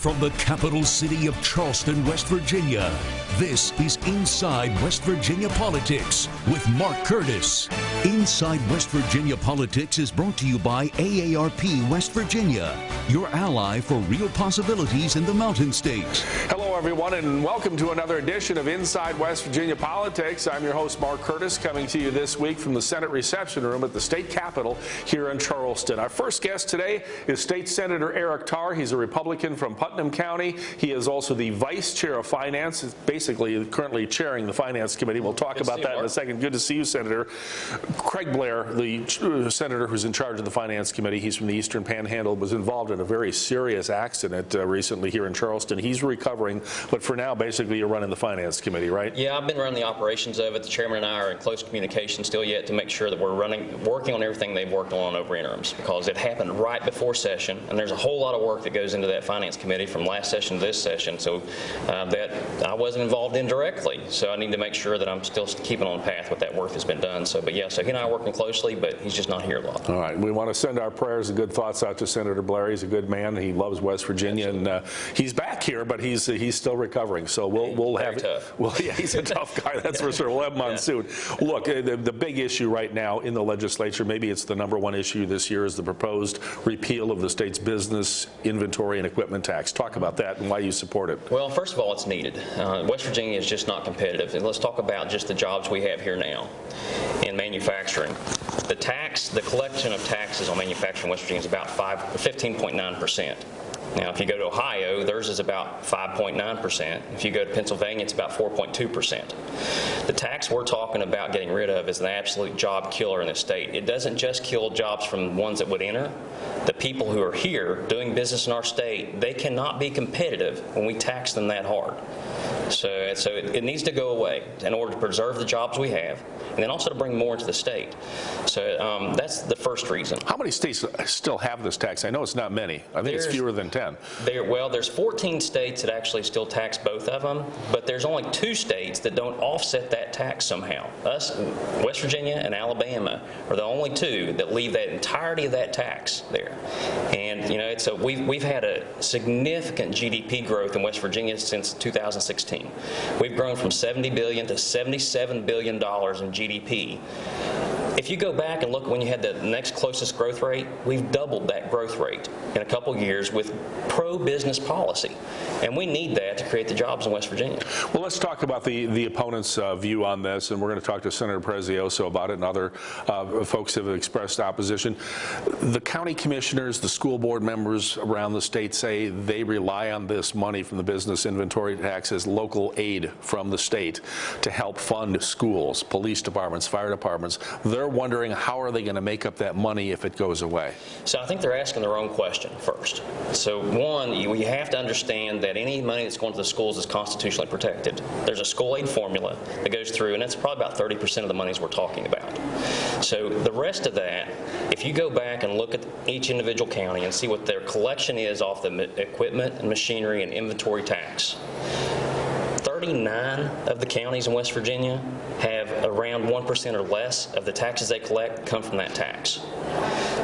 From the capital city of Charleston, West Virginia, this is Inside West Virginia Politics with Mark Curtis. Inside West Virginia Politics is brought to you by AARP West Virginia, your ally for real possibilities in the Mountain States. Hello, everyone, and welcome to another edition of Inside West Virginia Politics. I'm your host, Mark Curtis, coming to you this week from the Senate Reception Room at the state capitol here in Charleston. Our first guest today is State Senator Eric Tarr. He's a Republican from Putnam County. He is also the Vice Chair of Finance, basically currently chairing the Finance Committee. We'll talk about that in a second. Good to see you, Senator. Craig Blair, the senator who's in charge of the Finance Committee, he's from the Eastern Panhandle, was involved in a very serious accident recently here in Charleston. He's recovering, but for now, basically, you're running the Finance Committee, right? Yeah, I've been running the operations of it. The chairman and I are in close communication still yet to make sure that we're working on everything they've worked on over interims, because it happened right before session, and there's a whole lot of work that goes into that Finance Committee from last session to this session, so that I wasn't involved in directly, so I need to make sure that I'm still keeping on path with that work that's been done. So, but yeah, so he and I are working closely, but he's just not here a lot. All right, we want to send our prayers and good thoughts out to Senator Blair. He's a good man. He loves West Virginia, and he's back here, but he's still recovering. So we'll have tough. Well, yeah, he's a tough guy. That's for sure. We'll have him on soon. Look, the big issue right now in the legislature, maybe it's the #1 issue this year, is the proposed repeal of the state's business inventory and equipment tax. Talk about that and why you support it. Well, first of all, it's needed. West Virginia is just not competitive. And let's talk about just the jobs we have here now in manufacturing. The collection of taxes on manufacturing in West Virginia is about 15.9%. Now, if you go to Ohio, theirs is about 5.9%. If you go to Pennsylvania, it's about 4.2%. The tax we're talking about getting rid of is an absolute job killer in the state. It doesn't just kill jobs from ones that would enter. The people who are here doing business in our state, they cannot be competitive when we tax them that hard. So it needs to go away in order to preserve the jobs we have, and then also to bring more into the state. So that's the first reason. How many states still have this tax? I know it's not many. I think it's fewer than 10. Well, there's 14 states that actually still tax both of them, but there's only 2 states that don't offset that tax somehow. Us, West Virginia and Alabama, are the only 2 that leave that entirety of that tax there. And you know, we've had a significant GDP growth in West Virginia since 2016. We've grown from $70 billion to $77 billion in GDP. If you go back and look when you had the next closest growth rate, we've doubled that growth rate in a couple of years with pro-business policy. And we need that to create the jobs in West Virginia. Well, let's talk about the opponent's view on this, and we're going to talk to Senator Prezioso about it, and other folks have expressed opposition. The county commissioners, the school board members around the state say they rely on this money from the business inventory tax as local aid from the state to help fund schools, police departments, fire departments. They're wondering, how are they going to make up that money if it goes away? So I think they're asking the wrong question first. So one, you have to understand that any money that's going to the schools is constitutionally protected. There's a school aid formula that goes through, and that's probably about 30% of the monies we're talking about. So the rest of that, if you go back and look at each individual county and see what their collection is off the equipment and machinery and inventory tax, 39 of the counties in West Virginia have around 1% or less of the taxes they collect come from that tax.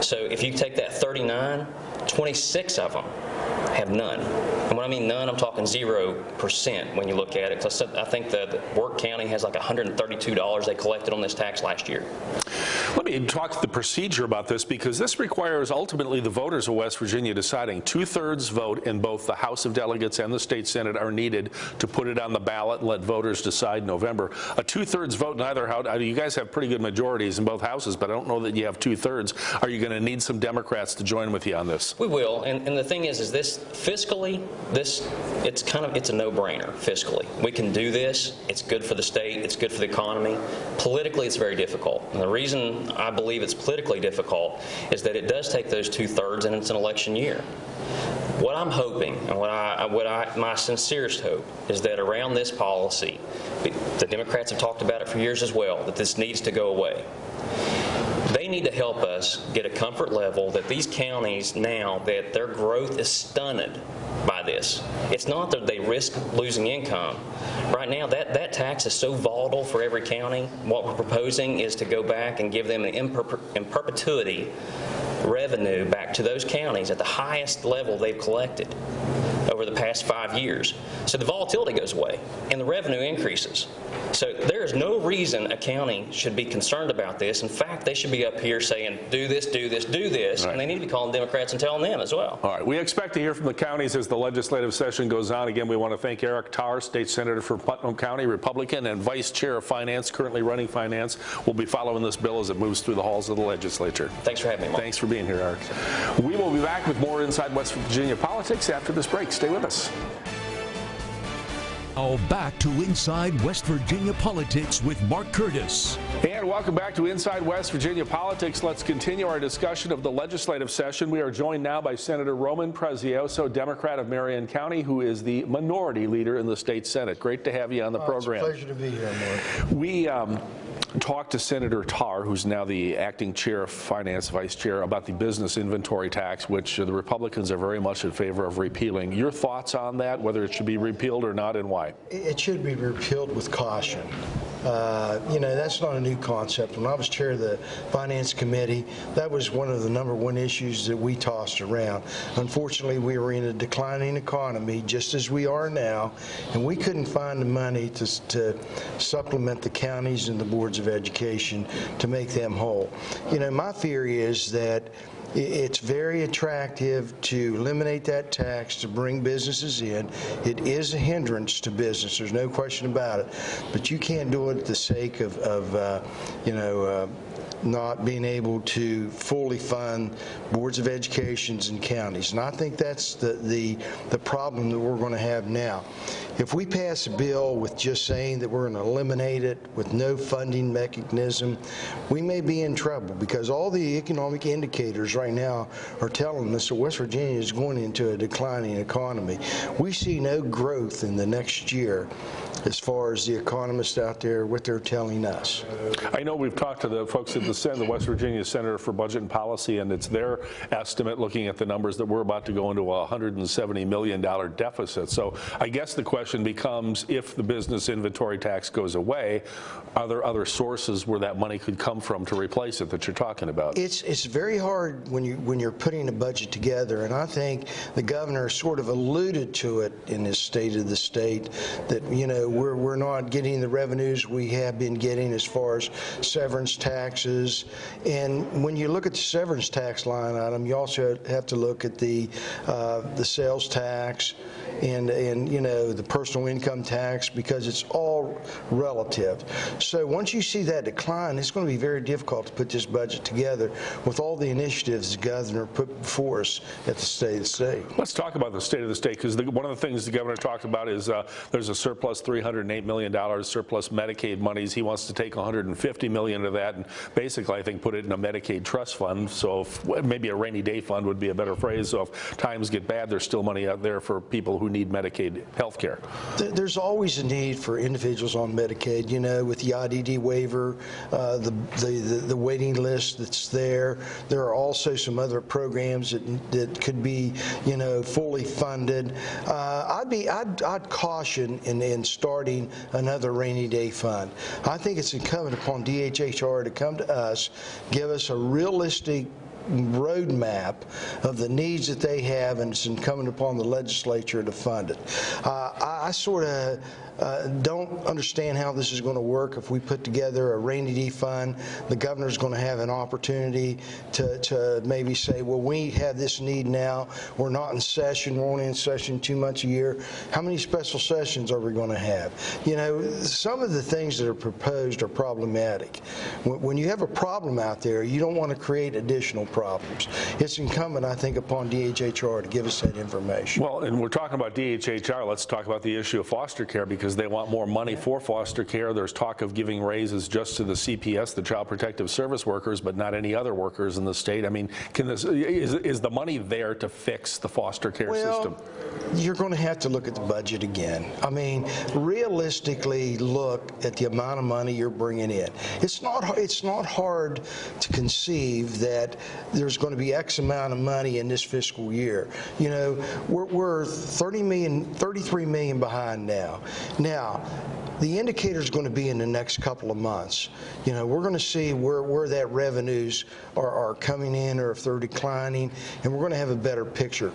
So if you take that 39, 26 of them have none. And when I mean none, I'm talking 0% when you look at it. I think the Work County has like $132 they collected on this tax last year. Let me talk the procedure about this, because this requires ultimately the voters of West Virginia deciding. 2/3 vote in both the House of Delegates and the State Senate are needed to put it on the ballot and let voters decide in November. A 2/3 vote in either house. You guys have pretty good majorities in both houses, but I don't know that you have 2/3. Are you going to need some Democrats to join with you on this? We will, and the thing is this fiscally, it's a no-brainer fiscally. We can do this. It's good for the state. It's good for the economy. Politically, it's very difficult. And the reason I believe it's politically difficult is that it does take those 2/3, and it's an election year. What I'm hoping, and my sincerest hope, is that around this policy, the Democrats have talked about it for years as well, that this needs to go away. They need to help us get a comfort level that these counties now, that their growth is stunted by this. It's not that they risk losing income. Right now, that tax is so volatile for every county. What we're proposing is to go back and give them an in perpetuity revenue back to those counties at the highest level they've collected over the past 5 years. So the volatility goes away and the revenue increases. So there is no reason a county should be concerned about this. In fact, they should be up here saying, do this, do this, do this, and they need to be calling Democrats and telling them as well. All right, we expect to hear from the counties as the legislative session goes on. Again, we want to thank Eric Tarr, State Senator for Putnam County, Republican, and Vice Chair of Finance, currently running Finance. We'll be following this bill as it moves through the halls of the legislature. Thanks for having me, Mark. Thanks for being here, Eric. We will be back with more Inside West Virginia Politics after this break. Stay with us. Now back to Inside West Virginia Politics with Mark Curtis. And welcome back to Inside West Virginia Politics. Let's continue our discussion of the legislative session. We are joined now by Senator Roman Prezioso, Democrat of Marion County, who is the minority leader in the state Senate. Great to have you on the program. It's a pleasure to be here, Mark. We talked to Senator Tarr, who's now the acting chair of Finance, Vice Chair, about the business inventory tax, which the Republicans are very much in favor of repealing. Your thoughts on that, whether it should be repealed or not, and why? It should be repealed with caution. That's not a new concept. When I was chair of the Finance Committee, that was one of the #1 issues that we tossed around. Unfortunately, we were in a declining economy, just as we are now, and we couldn't find the money to supplement the counties and the boards of education to make them whole. My theory is that it's very attractive to eliminate that tax, to bring businesses in. It is a hindrance to business, there's no question about it. But you can't do it at the sake of not being able to fully fund boards of educations and counties. And I think that's the problem that we're going to have now. If we pass a bill with just saying that we're going to eliminate it with no funding mechanism, we may be in trouble, because all the economic indicators right now are telling us that West Virginia is going into a declining economy. We see no growth in the next year as far as the economists out there, what they're telling us. I know we've talked to the folks at the Senate, the West Virginia Center for Budget and Policy, and it's their estimate, looking at the numbers, that we're about to go into a $170 million deficit. So I guess the question becomes, if the business inventory tax goes away, are there other sources where that money could come from to replace it that you're talking about? It's very hard when you're putting a budget together, and I think the governor sort of alluded to it in his State of the State, that we're not getting the revenues we have been getting as far as severance taxes. And when you look at the severance tax line item, you also have to look at the sales tax and the personal income tax, because it's all relative. So once you see that decline, it's going to be very difficult to put this budget together with all the initiatives the governor put before us at the State of the State. Let's talk about the State of the State, because one of the things the governor talked about is there's a surplus $308 million surplus Medicaid monies. He wants to take $150 million of that and basically, I think, put it in a Medicaid trust fund. So maybe a rainy day fund would be a better phrase. So if times get bad, there's still money out there for people who need Medicaid health care. There's always a need for individuals on Medicaid, with the IDD waiver, the waiting list that's there. There are also some other programs that could be, fully funded. I'd caution in starting another rainy day fund. I think it's incumbent upon DHHR to come to us, give us a realistic roadmap of the needs that they have, and it's incumbent upon the legislature to fund it. I sort of don't understand how this is going to work. If we put together a rainy day fund, the governor's going to have an opportunity to maybe say, well, we have this need now. We're not in session. We're only in session 2 months a year. How many special sessions are we going to have? Some of the things that are proposed are problematic. When you have a problem out there, you don't want to create additional problems. It's incumbent, I think, upon DHHR to give us that information. Well, and we're talking about DHHR. Let's talk about the issue of foster care, because they want more money for foster care. There's talk of giving raises just to the CPS, the Child Protective Service workers, but not any other workers in the state. I mean, is the money there to fix the foster care system? You're going to have to look at the budget again. I mean, realistically look at the amount of money you're bringing in. It's not hard to conceive that there's going to be X amount of money in this fiscal year. We're $33 million behind now. Now, the indicator is going to be in the next couple of months. You know, we're going to see where that revenues are coming in or if they're declining, and we're going to have a better picture.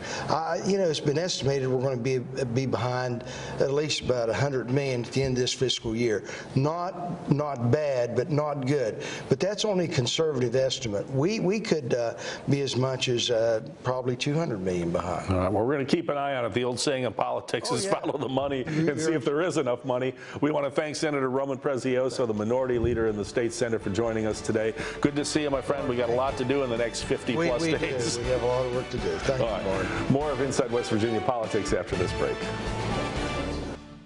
You know, it's been estimated we're going to be behind at least about $100 million at the end of this fiscal year. Not bad, but not good. But that's only a conservative estimate. We could be as much as probably $200 million behind. All right, well, we're going to keep an eye on it. The old saying in politics is follow the money and see if there is enough money. We want to thank Senator Roman Prezioso, the minority leader in the state Senate, for joining us today. Good to see you, my friend. We got a lot to do in the next 50-plus days. We have a lot of work to do. Thank you, Mark. More of Inside West Virginia Politics after this break.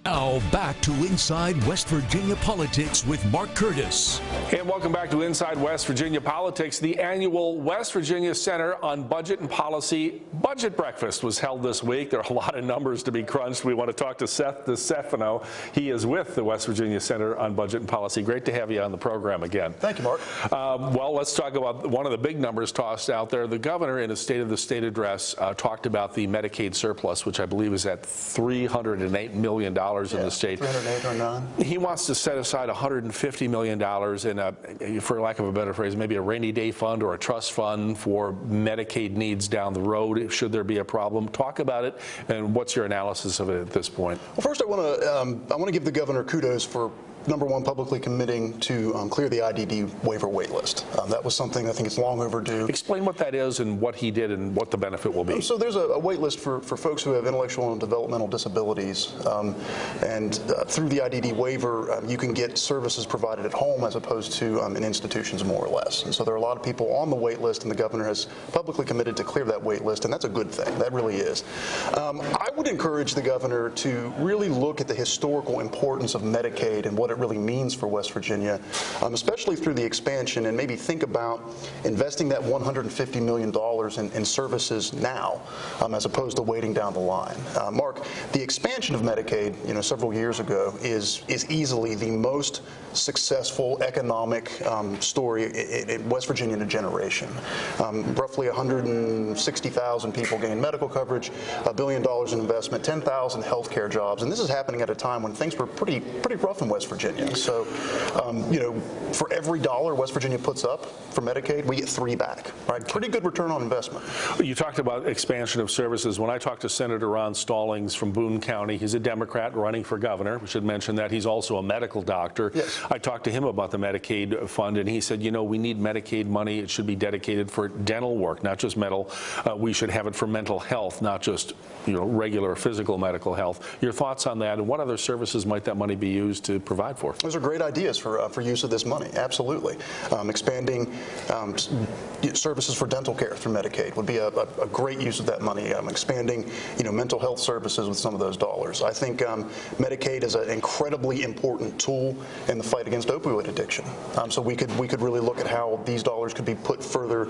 Now back to Inside West Virginia Politics with Mark Curtis. And welcome back to Inside West Virginia Politics. The annual West Virginia Center on Budget and Policy Budget Breakfast was held this week. There are a lot of numbers to be crunched. We want to talk to Seth DeStefano. He is with the West Virginia Center on Budget and Policy. Great to have you on the program again. Thank you, Mark. Well, let's talk about one of the big numbers tossed out there. The governor, in his State of the State address, talked about the Medicaid surplus, which I believe is at $308 million in the state. 308 or 9. He wants to set aside $150 million in a, for lack of a better phrase, maybe a rainy day fund or a trust fund for Medicaid needs down the road, should there be a problem. Talk about it, and what's your analysis of it at this point? Well, first I want to give the governor kudos for number one, publicly committing to clear the IDD waiver wait list. That was something I think it's long overdue. Explain what that is and what he did and what the benefit will be. So there's a wait list for folks who have intellectual and developmental disabilities, and through the IDD waiver, you can get services provided at home as opposed to in institutions, more or less. And so there are a lot of people on the wait list, and the governor has publicly committed to clear that wait list, and that's a good thing. That really is. I would encourage the governor to really look at the historical importance of Medicaid and what it really means for West Virginia, especially through the expansion, and maybe think about investing that $150 million in services now, as opposed to waiting down the line. Mark, the expansion of Medicaid, several years ago is easily the most successful economic story in West Virginia in a generation. Roughly 160,000 people gained medical coverage, $1 billion in investment, 10,000 healthcare jobs, and this is happening at a time when things were pretty rough in West Virginia. So, for every dollar West Virginia puts up for Medicaid, we get 3 back. Right? Pretty good return on investment. You talked about expansion of services. When I talked to Senator Ron Stallings from Boone County, he's a Democrat running for governor. We should mention that he's also a medical doctor. Yes. I talked to him about the Medicaid fund, and he said, we need Medicaid money. It should be dedicated for dental work, not just mental. We should have it for mental health, not just regular physical medical health. Your thoughts on that, and what other services might that money be used to provide for? Those are great ideas for use of this money. Absolutely, expanding services for dental care through Medicaid would be a great use of that money. Expanding, mental health services with some of those dollars. I think Medicaid is an incredibly important tool in the fight against opioid addiction. So we could really look at how these dollars could be put further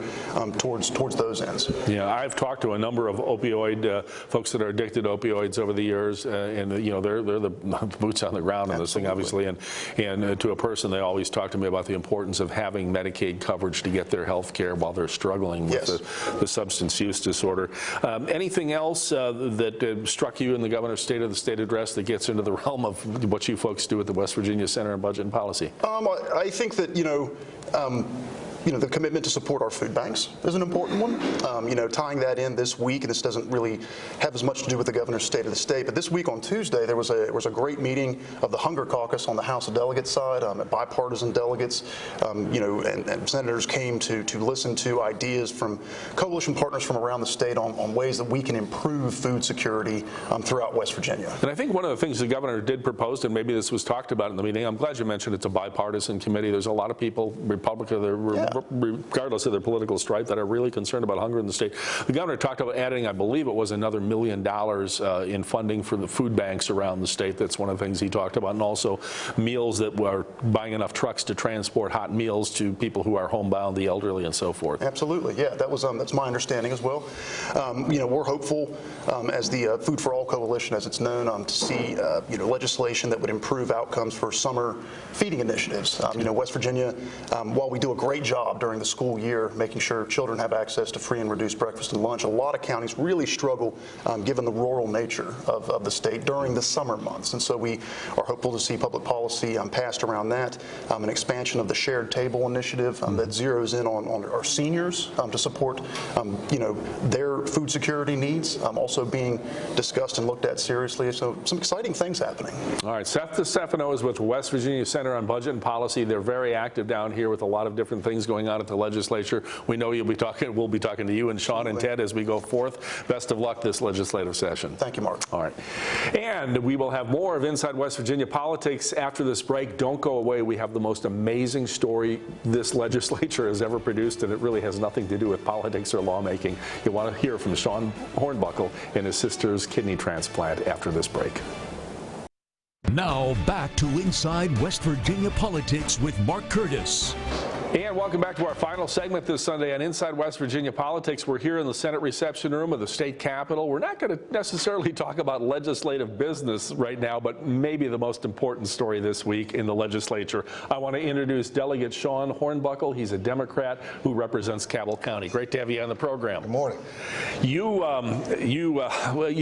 towards those ends. Yeah, I've talked to a number of opioid folks that are addicted to opioids over the years, and they're the boots on the ground on this thing, obviously, and to a person, they always talk to me about the importance of having Medicaid coverage to get their health care while they're struggling with the substance use disorder. Anything else that struck you in the governor's State of the State address that gets into the realm of what you folks do at the West Virginia Center on Budget and Policy? I think that, the commitment to support our food banks is an important one. Tying that in this week, and this doesn't really have as much to do with the governor's State of the State, but this week on Tuesday, there was a great meeting of the Hunger Caucus on the House of Delegates side, bipartisan delegates, and senators came to listen to ideas from coalition partners from around the state on ways that we can improve food security throughout West Virginia. And I think one of the things the governor did propose, and maybe this was talked about in the meeting, I'm glad you mentioned it's a bipartisan committee. There's a lot of people, Republican, regardless of their political stripe, that are really concerned about hunger in the state. The governor talked about adding, I believe it was another $1 million in funding for the food banks around the state. That's one of the things he talked about, and also meals that were buying enough trucks to transport hot meals to people who are homebound, the elderly, and so forth. Absolutely, yeah, that was that's my understanding as well. We're hopeful as the Food for All Coalition, as it's known, to see legislation that would improve outcomes for summer feeding initiatives. West Virginia, while we do a great job job during the school year, making sure children have access to free and reduced breakfast and lunch. A lot of counties really struggle, given the rural nature of the state during the summer months. And so we are hopeful to see public policy passed around that, an expansion of the Shared Table Initiative that zeroes in on our seniors to support their food security needs, also being discussed and looked at seriously. So some exciting things happening. All right, Seth DeStefano is with West Virginia Center on Budget and Policy. They're very active down here with a lot of different things going on at the legislature. We know we'll be talking to you and Sean and Ted as we go forth. Best of luck this legislative session. Thank you, Mark. All right. And we will have more of Inside West Virginia Politics after this break. Don't go away. We have the most amazing story this legislature has ever produced, and it really has nothing to do with politics or lawmaking. You'll want to hear from Sean Hornbuckle and his sister's kidney transplant after this break. Now back to Inside West Virginia Politics with Mark Curtis. And welcome back to our final segment this Sunday on Inside West Virginia Politics. We're here in the Senate reception room of the state capitol. We're not going to necessarily talk about legislative business right now, but maybe the most important story this week in the legislature. I want to introduce Delegate Sean Hornbuckle. He's a Democrat who represents Cabell County. Great to have you on the program. Good morning. You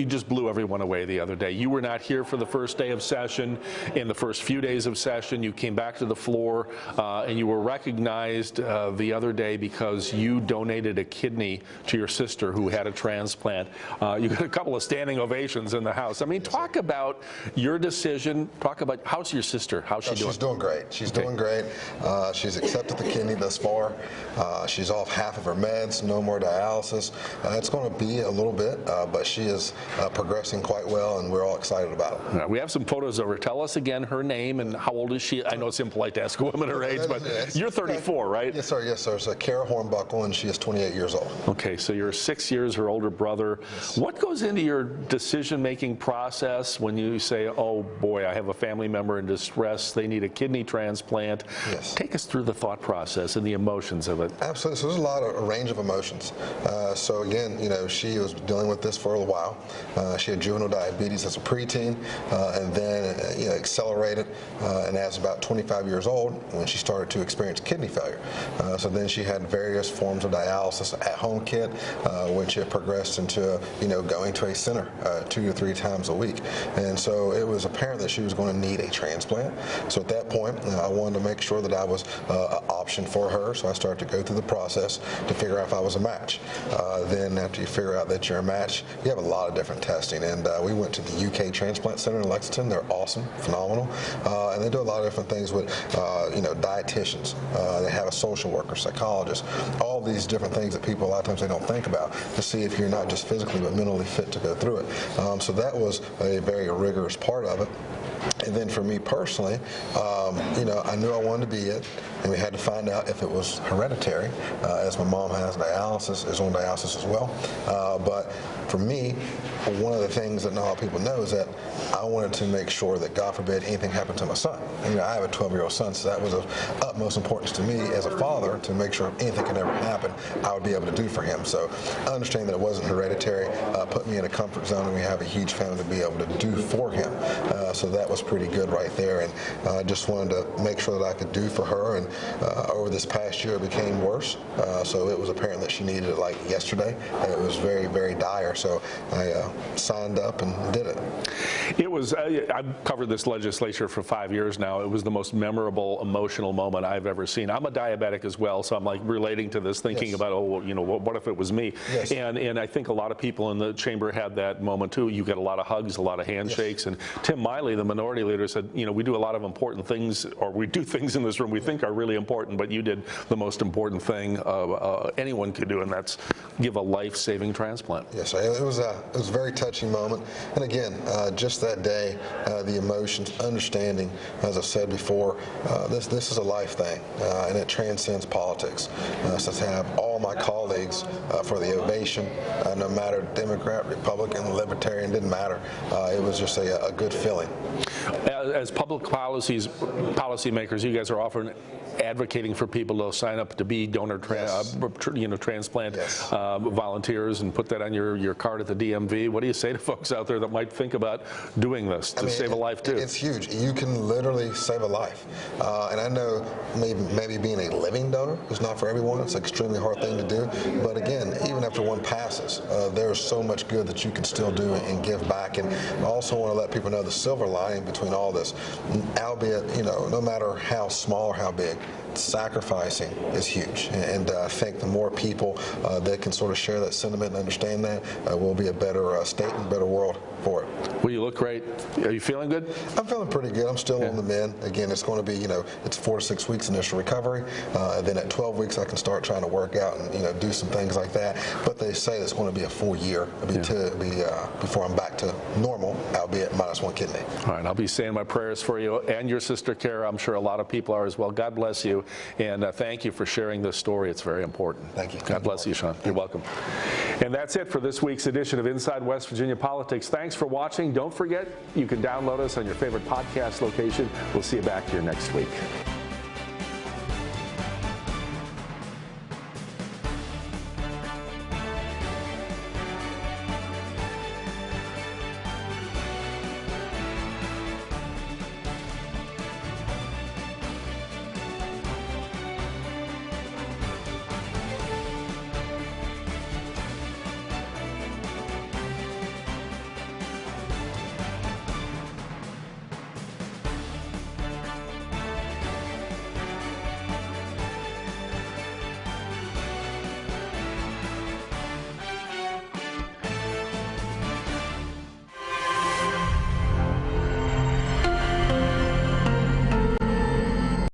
just blew everyone away the other day. You were not here for the first day of session. In the first few days of session, you came back to the floor and you were recognized the other day because you donated a kidney to your sister who had a transplant. You got a couple of standing ovations in the House. I mean, talk about your decision. Talk about, how's your sister? How's she doing? She's doing great. She's doing great. She's accepted the kidney thus far. She's off half of her meds, no more dialysis. It's going to be a little bit, but she is progressing quite well, and we're all excited about it. We have some photos of her. Tell us again her name and how old is she? I know it's impolite to ask a woman her age, but you're 34. Right? Yes, sir. Yes, sir. It's Kara Hornbuckle, and she is 28 years old. Okay, so you're 6 years her older brother. Yes. What goes into your decision-making process when you say, oh, boy, I have a family member in distress, they need a kidney transplant? Yes. Take us through the thought process and the emotions of it. Absolutely. So there's a range of emotions. So again, she was dealing with this for a while. She had juvenile diabetes as a preteen, and then accelerated, and as about 25 years old, when she started to experience kidney failure. So then she had various forms of dialysis at-home kit, which had progressed into going to a center 2 to 3 times a week. And so it was apparent that she was going to need a transplant. So at that point, I wanted to make sure that I was an option for her. So I started to go through the process to figure out if I was a match. Then after you figure out that you're a match, you have a lot of different testing. And we went to the UK Transplant Center in Lexington. They're awesome, phenomenal. And they do a lot of different things with, dietitians. They have a social worker, psychologist, all these different things that people a lot of times they don't think about to see if you're not just physically but mentally fit to go through it. So that was a very rigorous part of it. And then for me personally, I knew I wanted to be it, and we had to find out if it was hereditary, as my mom has dialysis, is on dialysis as well. But for me, one of the things that not a lot of people know is that I wanted to make sure that, God forbid, anything happened to my son. I have a 12-year-old son, so that was of utmost importance to me as a father to make sure if anything could ever happen, I would be able to do for him. So understanding that it wasn't hereditary put me in a comfort zone, and we have a huge family to be able to do for him. So that was pretty good right there, and I just wanted to make sure that I could do for her. And over this past year, it became worse. So it was apparent that she needed it like yesterday, and it was very, very dire. So I signed up and did it. It was, I've covered this legislature for 5 years now. It was the most memorable, emotional moment I've ever seen. I'm a diabetic as well, so I'm like relating to this, thinking about, what if it was me? Yes. And I think a lot of people in the chamber had that moment too. You get a lot of hugs, a lot of handshakes. Yes. And Tim Miley, the minority leader, said, we do a lot of important things, or we do things in this room we think are really important, but you did the most important thing anyone could do, and that's give a life-saving transplant. Yes, it was a very touching moment. And again, just that day, the emotions, understanding, as I said before, this is a life thing, and it transcends politics. So to have all my colleagues for the ovation, no matter Democrat, Republican, Libertarian, didn't matter. It was just a good feeling. As public policymakers, you guys are often advocating for people to sign up to be donor transplant volunteers and put that on your card at the DMV. What do you say to folks out there that might think about doing this to save a life too? It's huge. You can literally save a life. And I know maybe being a living donor is not for everyone. It's an extremely hard thing to do. But again, even after one passes, there's so much good that you can still do and give back. And I also want to let people know the silver lining between all this, albeit, no matter how small or how big, sacrificing is huge, and I think the more people that can sort of share that sentiment and understand that, will be a better state and better world for it. Well, you look great. Are you feeling good? I'm feeling pretty good. I'm still on the mend. Again, it's going to be, it's 4 to 6 weeks initial recovery, and then at 12 weeks I can start trying to work out and do some things like that. But they say it's going to be a full year before I'm back to normal, albeit minus 1 kidney. All right, I'll be saying my prayers for you and your sister Kara. I'm sure a lot of people are as well. God bless you, and thank you for sharing this story. It's very important. Thank you. God bless you, Sean. You're welcome. And that's it for this week's edition of Inside West Virginia Politics. Thanks for watching. Don't forget, you can download us on your favorite podcast location. We'll see you back here next week.